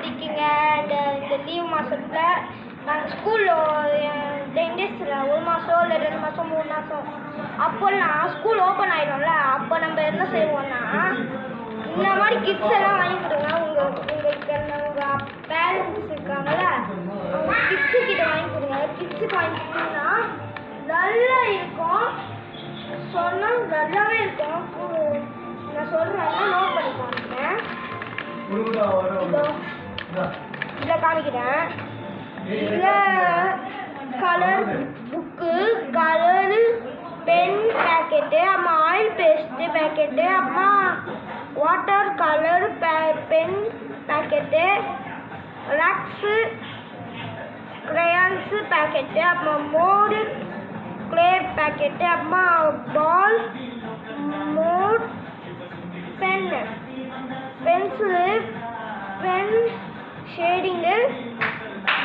எப்படி இருக்கீங்க? இந்த லீவ் மாதத்தில் நாங்கள் ஸ்கூலில் 10 டேஸில் 1 மாதம் இல்லை 2 மாதம் 3 மாதம் அப்போல்லாம் ஸ்கூல் ஓப்பன் ஆகிடும்ல, அப்போ நம்ம என்ன செய்வோம்னா இந்த மாதிரி கிட்ஸ் எல்லாம் வாங்கி கொடுங்க. உங்களுக்கு உங்கள் பேரண்ட்ஸ் இருக்காங்கல்ல, அவங்க கிட்ஸுக்கிட்ட வாங்கி கொடுங்க. கிட்ஸுக்கு வாங்கி கொடுத்தீங்கன்னா நல்லா இருக்கும், சொன்னால் நல்லாவே இருக்கும். நான் சொல்கிறேன், நோட் பண்ணி காமிக்கிறேன். இதில் காமிக்கிறேன். இதில் colour book, colour pen packet, அம்மா ஆயில் பேஸ்ட்டு பேக்கெட்டு, அம்மா water colour pen packet, rocks crayons packet, அப்புறம் மோடு கிளே பேக்கெட்டு, அம்மா பால் மோட் pen pencil pen shading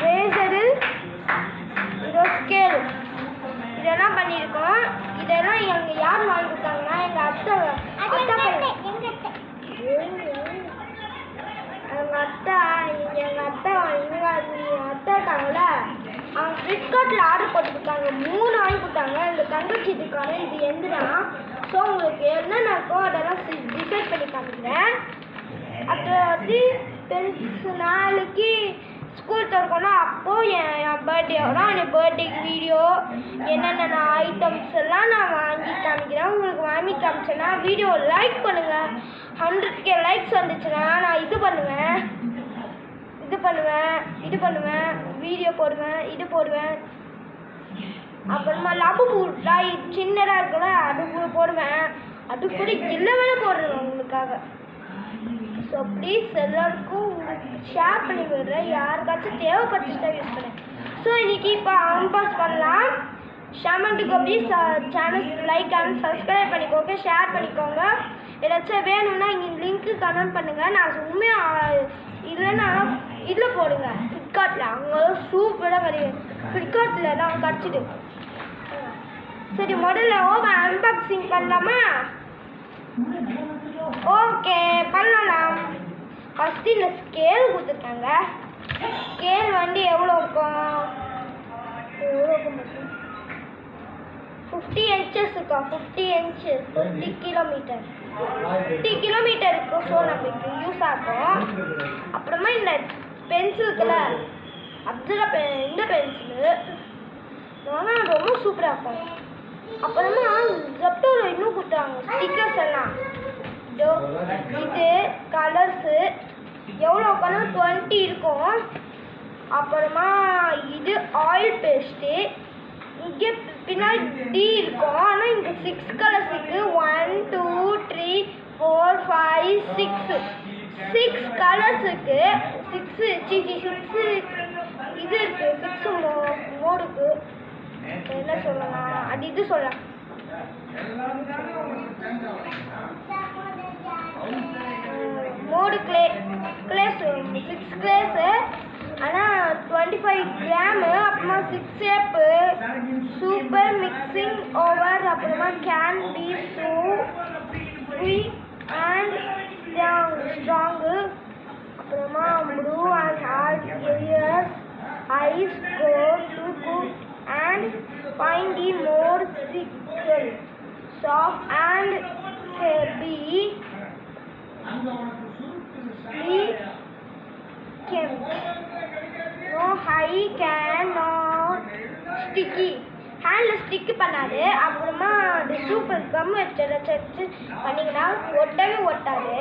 eraser இதோ ஸ்கேலு இதெல்லாம் பண்ணியிருக்கோம். இதெல்லாம் எங்கள் யார் வாங்கி கொடுத்தாங்கன்னா எங்கள் அத்தை இருக்காங்கல்ல, அவங்க ஃப்ளிப்கார்ட்டில் ஆர்டர் போட்டு கொடுத்தாங்க. 3 வாங்கி கொடுத்தாங்க. இந்த தங்கச்சி இருக்காங்க. இது எந்துனா ஸோ உங்களுக்கு என்னென்ன இருக்கோ அதெல்லாம் டிசைட் பண்ணி காமிக்கிறேன். அது நாளைக்கு ஸ்கூல் திறக்கணும். அப்போது என் பர்த்டே வரும். என் பர்த்டேக்கு வீடியோ என்னென்ன ஐட்டம்ஸ் எல்லாம் நான் வாங்கி காமிக்கிறேன். உங்களுக்கு வாங்கி காமிச்சேன்னா வீடியோ லைக் பண்ணுங்கள். 100K லைக்ஸ் வந்துச்சுன்னா நான் இது பண்ணுவேன், வீடியோ போடுவேன், இது போடுவேன். அப்புறமா லப்பு பூட்டாய் சின்னதாக இருக்குல்ல, அது போடுவேன். அது கூட இல்லவே போடுறேன் உங்களுக்காக. ஸோ ப்ளீஸ் எல்லாருக்கும் ஷேர் பண்ணி விடுறேன். யாருக்காச்சும் தேவைப்பட்டுச்சுதான் யூஸ் பண்ணேன். ஸோ இன்னைக்கு இப்போ அன்பாக்ஸ் பண்ணலாம். ஷாமன்ட்டுக்கு please channel like and subscribe பண்ணிக்கோங்க, ஷேர் பண்ணிக்கோங்க. ஏதாச்சும் வேணும்னா இங்கே லிங்க்கு கமெண்ட் பண்ணுங்கள். நான் உண்மையாக இல்லைன்னா இதில் போடுங்க, ஃப்ளிப்கார்ட்டில். அங்கே சூப்பராக கிடையாது, ஃப்ளிப்கார்ட்டில் தான் கிடச்சிது. சரி, முதல்ல அன்பாக்சிங் பண்ணலாமா? ஓகே, பண்ணலாம். ஃபஸ்ட்டு இந்த ஸ்கேல் கொடுத்துருக்காங்க. ஸ்கேல் வந்து எவ்வளோ இருக்கும்? 50 inches இருக்கா? 50 inches 50 கிலோமீட்டர் 50 கிலோமீட்டர் இருக்கும். ஸோ நமக்கு யூஸ் ஆகும். அப்புறமா இந்த பென்சில் இருக்குல்ல, இந்த பென்சிலு ரொம்ப சூப்பராக இருக்கும். அப்புறமா ஜெப்டோவில் இன்னும் கொடுத்தாங்க ஸ்டிக்கர்ஸ் எல்லாம். இது கலர்ஸு எவ்வளோ உட்காந்து 20 இருக்கும். அப்புறமா இது ஆயில் பேஸ்ட்டு. இங்கே பின்னாடி டி இருக்கும், ஆனால் இங்கே 6 கலர்ஸ் இருக்குது. 1 2 3 4 5 6 கலர்ஸ் இருக்குது. 6 இது இருக்குது. 6 மோடுக்கு என்ன சொல்லலாம், அது இது சொல்லலாம். மோடு கிளேஸ் 6 கிளேஸு, ஆனால் 25 கிராமு. அப்புறமா 6 ஷேப்பு, சூப்பர் மிக்சிங் ஓவர். அப்புறமா can be so sweet and strong. அப்புறமா blue and hard years ice go to cook and find the more sickle soft and be no high can not sticky handle stick பண்ணாது. அப்புறமா அது super come வச்சு பண்ணிங்கன்னா ஒட்டவே ஒட்டாது.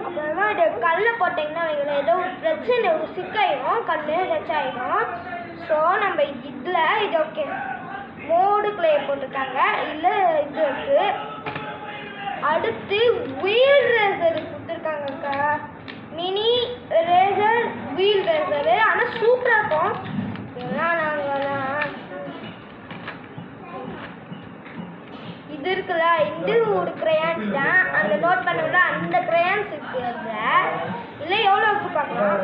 அப்புறமா இது கல்லில் போட்டிங்கன்னா வைங்களேன், ஏதோ ஒரு பிரச்சனை, ஒரு சிக்காயிடும், கல் ஏதாச்சும் ஆகிடும். ஸோ நம்ம இதில் இது ஓகே மோடு கிளே போட்டிருக்காங்க. இல்லை இது இருக்குது. அடுத்து வீல் ரேசர் கொடுத்துருக்காங்கக்கா, மினி ரேசர் வீல் ரேசரு. ஆனால் சூப்பராக இருக்கும். இதெல்லாம் நாங்கள்லாம் இது இருக்குல்ல, இது ஒரு கிரையான்ஸ் தான். அந்த நோட் பண்ணல அந்த கிரையான்ஸ் இருக்குது. அதில் இல்லை எவ்வளோ இருக்குது பார்க்கலாம்.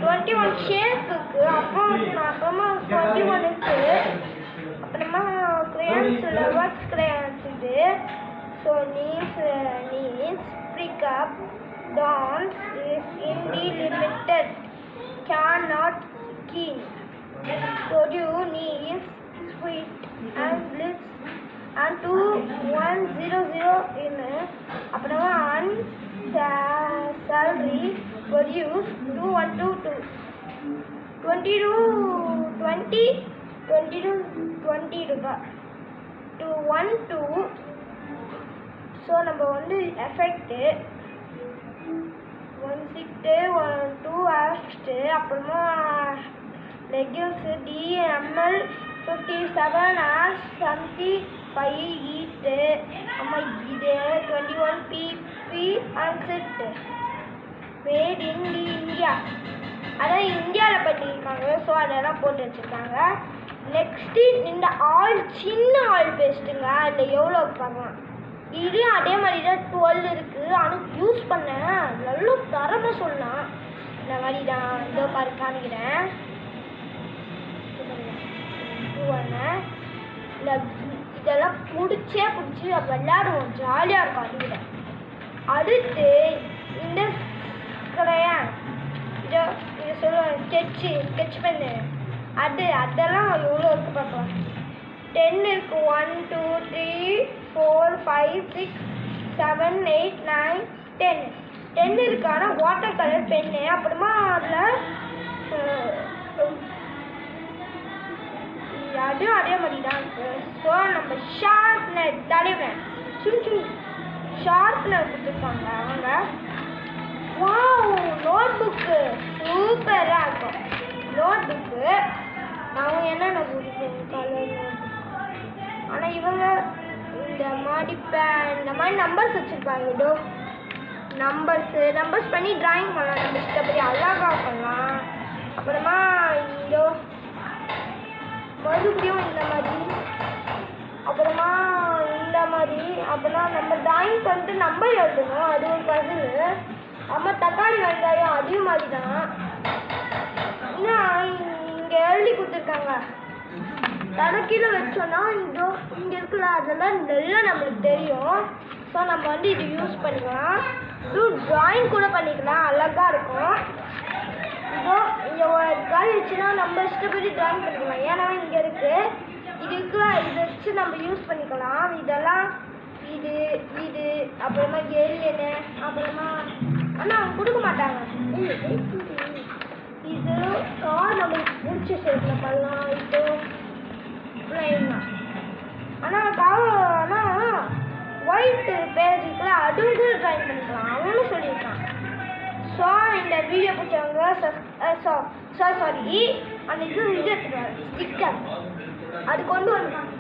21 ஷேப் இருக்குது. அப்புறமா 21 இருக்குது. அப்புறமா கிரையான்ஸில் ஒர்க் கிரையான்ஸ் இது. So knees pick up dance is in be limited, cannot keen. Produce needs sweet and bliss and 2100 in அப்புறமா salary produce 2122 20 ரூபாய் 212. ஸோ நம்ம வந்து எஃபெக்ட் 16 2 ஆஸ்ட் அப்புறமா லெகியூம்ஸ் டிஎம்எல் 57 ஆஸ் 75 ஈட்டு அம்மா இது 21 BB unset made in India. அதான் இந்தியாவில் பண்ணியிருக்காங்க. ஸோ அதெல்லாம் போட்டு வச்சுருக்காங்க. நெக்ஸ்ட்டு இந்த சின்ன ஆயில் பேஸ்ட்டுங்க. அதில் எவ்வளோ பார்க்கலாம். இது அதே மாதிரி தான் 12 இருக்குது. ஆனால் யூஸ் பண்ணேன் நல்லா தரமாக சொல்லலாம். இந்த மாதிரி தான் இதோ பாரு காமிக்கிறேன். இதெல்லாம் பிடிச்சி விளையாடுவோம், ஜாலியாக இருக்கும். அதுவிட அடுத்து இந்த கிடையாது இதோ இதை சொல்லுவேன் ஸ்கெட்ச் பண்ணு. அதெல்லாம் எவ்வளோ இருக்குது பார்க்கலாம். 10 இருக்கு. 1 2 3 4 5 6 7 8 9 10 இருக்கு. ஆனால் வாட்டர் கலர் பென்னு. அப்புறமா அதில் அதுவும் அதே மாதிரி தான் இருக்கு. ஸோ நம்ம ஷார்ப்னர் தலைவன் ஷார்ப்னர் கொடுத்துருக்காங்க அவங்க. வாவ், நோட் புக்கு சூப்பராக இருக்கும். நோட் புக்கு அவங்க என்னென்ன கொடுக்குறாங்க கலர் நோட். ஆனால் இவங்க இந்த மாதிரி நம்பர்ஸ் வச்சுருப்பாங்க. இதோ நம்பர்ஸ் பண்ணி ட்ராயிங் பண்ணலாம். நம்ம இஷ்டப்படி அழகாக பண்ணலாம். அப்புறமா இதோ மறுபடியும் இந்த மாதிரி, அப்புறமா இந்த மாதிரி, அப்புறமா நம்ம ட்ராயிங் பண்ணிட்டு நம்பர் எழுதணும். அது ஒரு பசில். அம்மா தக்காளி வெங்காயம் அதே மாதிரி தான். இன்னும் இங்கே எழுதி கொடுத்துருக்காங்க. தடக்கீழே வச்சோன்னா இதோ இங்கே இருக்குல்ல, அதெல்லாம் நல்லா நம்மளுக்கு தெரியும். ஸோ நம்ம வந்து இது யூஸ் பண்ணிக்கலாம். இது ட்ராயிங் கூட பண்ணிக்கலாம், அழகாக இருக்கும். இதோ இங்கே ஒரு கால் வச்சுன்னா நம்ம இஷ்டப்படி ட்ராயிங் பண்ணிக்கலாம். ஏன்னா இங்கே இருக்குது இதை வச்சு நம்ம யூஸ் பண்ணிக்கலாம். இதெல்லாம் இது அப்புறமா ஏலியனு அப்புறமா ஆனால் அவங்க கொடுக்க மாட்டாங்க. இது கார் நம்மளுக்கு பிடிச்ச ஷேப்பில் பண்ணலாம். இது ஆனால் ஒயிட் பேஜுக்குள்ள அதுவும் கூட ட்ராயிங் பண்ணிக்கலாம் அவனும் சொல்லியிருக்கான். ஸோ இந்த வீடியோ பிடிச்சவங்க சாரி அந்த இது எடுத்துருவாங்க ஸ்டிக்கர் அது கொண்டு வந்துருக்காங்க.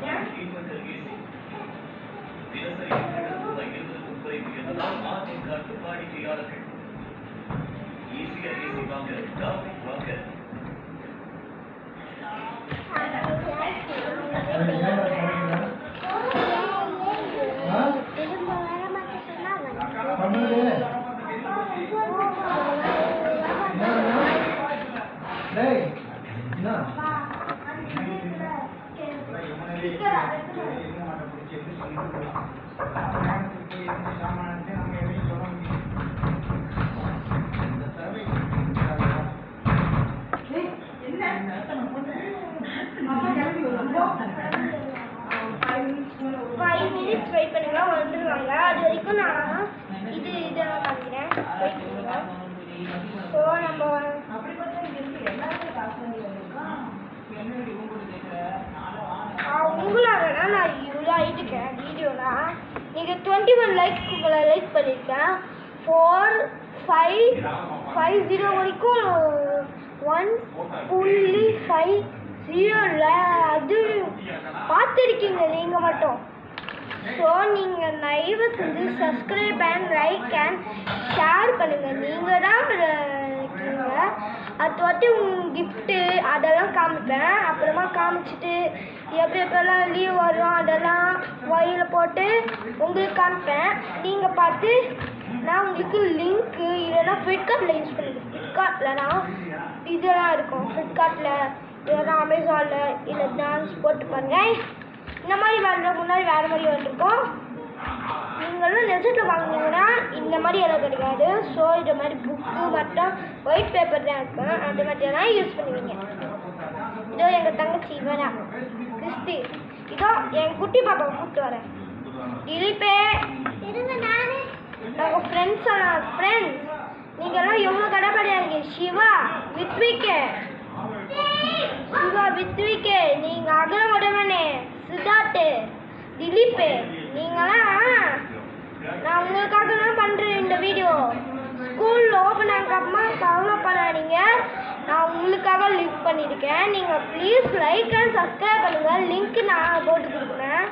வெயிட் பண்ணுங்க, வந்துடுவாங்க. அது வரைக்கும் நான் இதெல்லாம் காமிக்கிறேன். ஸோ நம்ம உங்களாக நான் இவ்வளோ ஆகிட்டுருக்கேன் வீடியோலாம். நீங்கள் 21 லைக்ஸ் உங்களை லைக் பண்ணியிருக்கேன். 450 வரைக்கும் 1.50 அது பார்த்துருக்கீங்க நீங்கள் மட்டும். ஸோ நீங்கள் தயவு செஞ்சு subscribe and like and share பண்ணுங்கள். நீங்கள் தான் இருக்கீங்க. அது வந்து கிஃப்ட்டு அதெல்லாம் காமிப்பேன். அப்புறமா காமிச்சிட்டு எப்பெல்லாம் லீவ் வரும் அதெல்லாம் வழியில் போட்டு உங்களுக்கு காமிப்பேன். நீங்கள் பார்த்து நான் உங்களுக்கு லிங்க்கு இல்லைன்னா ஃப்ளிப்கார்ட்டில் யூஸ் பண்ணுவேன். ஃப்ளிப்கார்ட்லனா இதெல்லாம் இருக்கும். ஃப்ளிப்கார்ட்டில் இல்லைன்னா அமேசானில் இல்லை டான்ஸ் போட்டு பாருங்கள். இந்த மாதிரி முன்னாடி வேறு மாதிரி வந்துருக்கோம். நீங்களும் நெஜத்தில் வாங்கினீங்கன்னா இந்த மாதிரி எல்லாம் கிடைக்காது. ஸோ இது மாதிரி புக்கு மட்டும் ஒயிட் பேப்பர் தான் இருக்கும். அது மாதிரியெல்லாம் யூஸ் பண்ணுவீங்க. இதோ எங்கள் தங்கச்சி இவனா கிறிஸ்டி. இதோ என் குட்டி பாப்பாவை கூப்பிட்டு வரேன். திலீப்பே நாங்கள் ஃப்ரெண்ட்ஸ் நீங்கள்லாம் எவ்வளோ கடப்படையாங்க. சிவா வித்விகே நீங்கள் அகல உடனே சித்தார்த்து திலீப்பு நீங்களாம் நான் உங்களுக்காக தான் பண்ணுறேன் இந்த வீடியோ. ஸ்கூல் ஓப்பன் ஆனதுக்கப்புறமா கவலைப்படாதீங்க. நான் உங்களுக்காக லிங்க் பண்ணியிருக்கேன். நீங்கள் ப்ளீஸ் லைக் அண்ட் சப்ஸ்கிரைப் பண்ணுங்கள். லிங்க் நான் போட்டு கொடுக்குறேன்.